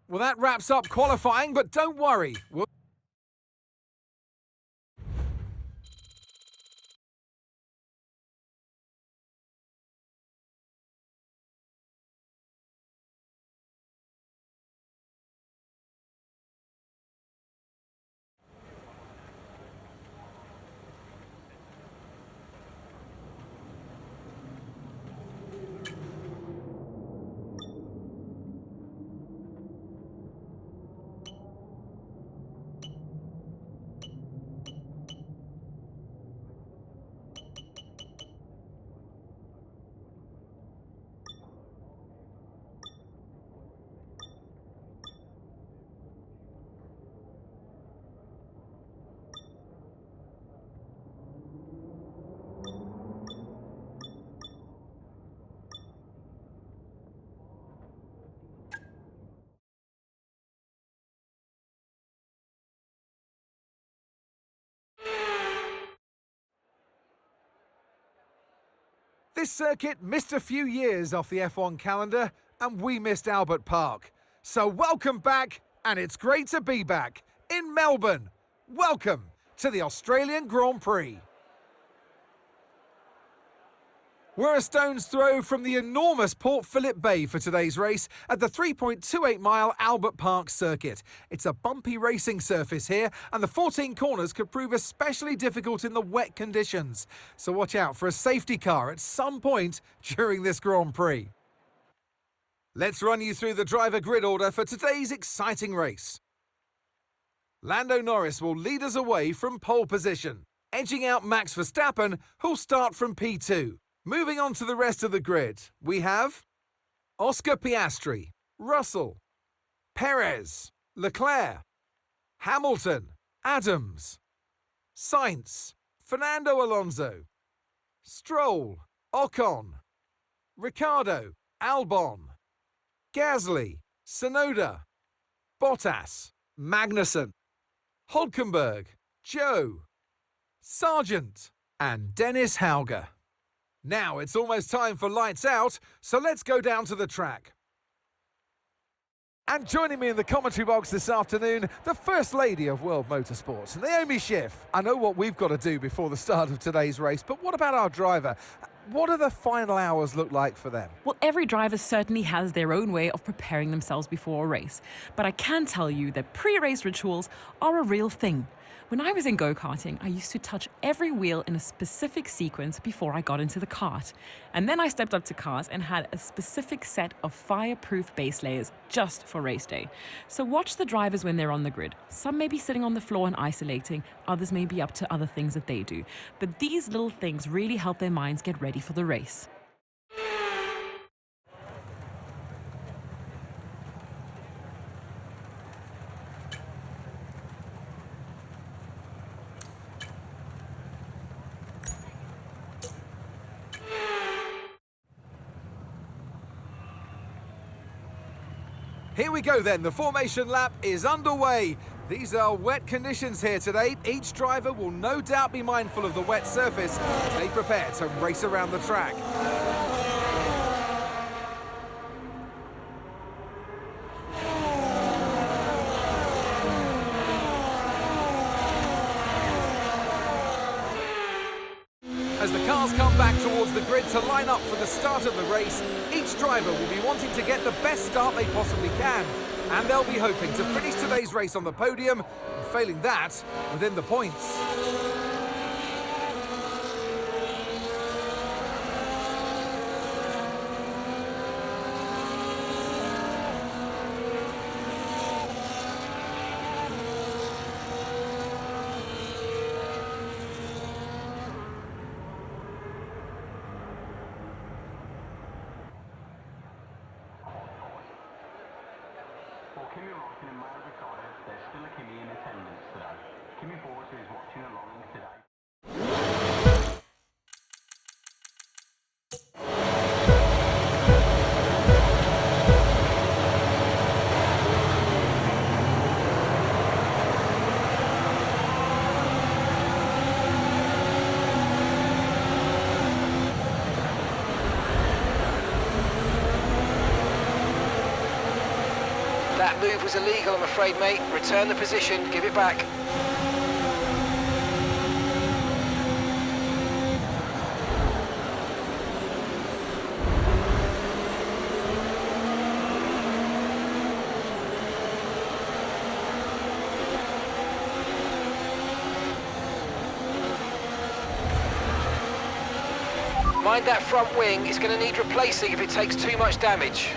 Well, that wraps up qualifying, but don't worry. This circuit missed a few years off the F1 calendar, and we missed Albert Park. So welcome back, and it's great to be back in Melbourne. Welcome to the Australian Grand Prix. We're a stone's throw from the enormous Port Phillip Bay for today's race at the 3.28-mile Albert Park circuit. It's a bumpy racing surface here, and the 14 corners could prove especially difficult in the wet conditions. So watch out for a safety car at some point during this Grand Prix. Let's run you through the driver grid order for today's exciting race. Lando Norris will lead us away from pole position, edging out Max Verstappen, who'll start from P2. Moving on to the rest of the grid, we have Oscar Piastri, Russell, Perez, Leclerc, Hamilton, Adams, Sainz, Fernando Alonso, Stroll, Ocon, Ricciardo, Albon, Gasly, Tsunoda, Bottas, Magnussen, Hülkenberg, Joe, Sargent, and Dennis Hauger. Now it's almost time for lights out, so let's go down to the track. And joining me in the commentary box this afternoon, the First Lady of World Motorsports, Naomi Schiff. I know what we've got to do before the start of today's race, but what about our driver? What do the final hours look like for them? Well, every driver certainly has their own way of preparing themselves before a race, but I can tell you that pre-race rituals are a real thing. When I was in go-karting, I used to touch every wheel in a specific sequence before I got into the kart. And then I stepped up to cars and had a specific set of fireproof base layers just for race day. So watch the drivers when they're on the grid. Some may be sitting on the floor and isolating, others may be up to other things that they do. But these little things really help their minds get ready for the race. Here we go then, the formation lap is underway. These are wet conditions here today. Each driver will no doubt be mindful of the wet surface as they prepare to race around the track. As the cars come back towards the grid to line up for the start of the race, each driver will be wanting to get the best start they possibly can. And they'll be hoping to finish today's race on the podium, and failing that, within the points. Well, Kimi Räikkönen may have retired, there's still a Kimi in attendance today. Kimi Borsa is watching along today. That That move was illegal, I'm afraid, mate. Return the position, give it back. Mind that front wing, it's going to need replacing if it takes too much damage.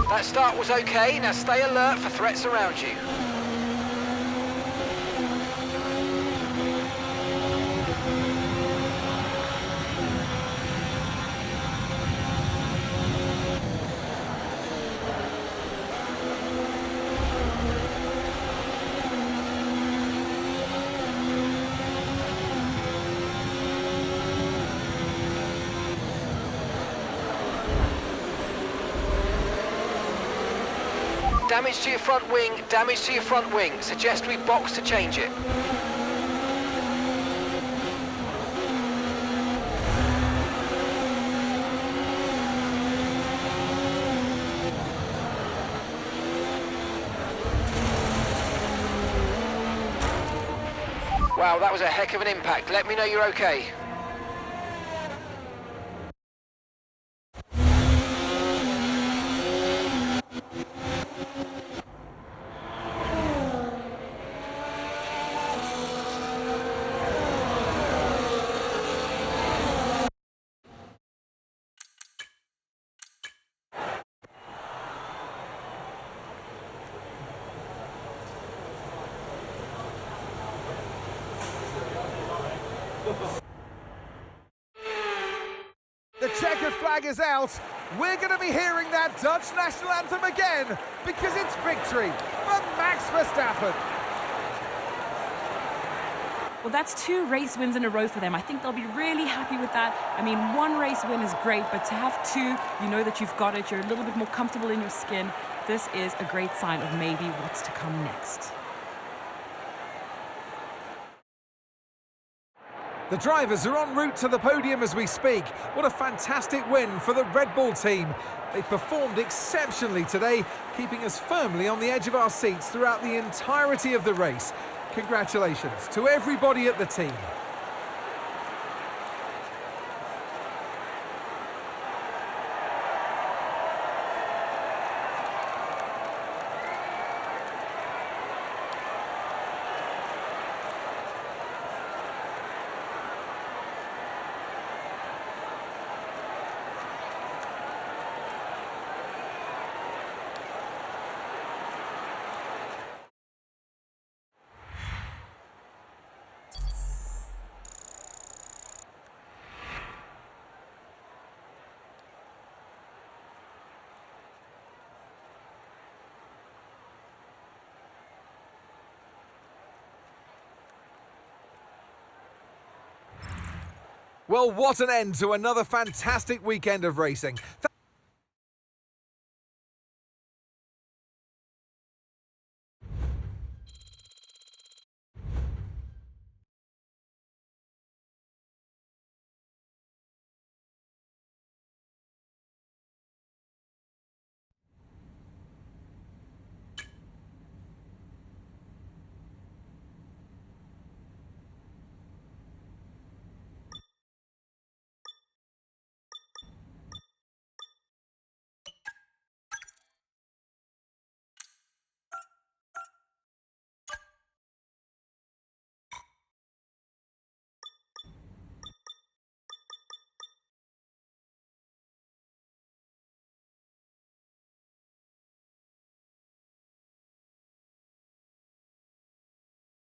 That start was okay, now stay alert for threats around you. Damage to your front wing, damage to your front wing. Suggest we box to change it. Wow, that was a heck of an impact. Let me know you're okay. The checkered flag is out. We're going to be hearing that Dutch national anthem again because it's victory for Max Verstappen. Well, that's 2 race wins in a row for them. I think they'll be really happy with that. I mean, 1 race win is great, but to have 2, you know that you've got it. You're a little bit more comfortable in your skin. This is a great sign of maybe what's to come next. The drivers are en route to the podium as we speak. What a fantastic win for the Red Bull team. They performed exceptionally today, keeping us firmly on the edge of our seats throughout the entirety of the race. Congratulations to everybody at the team. Well, what an end to another fantastic weekend of racing.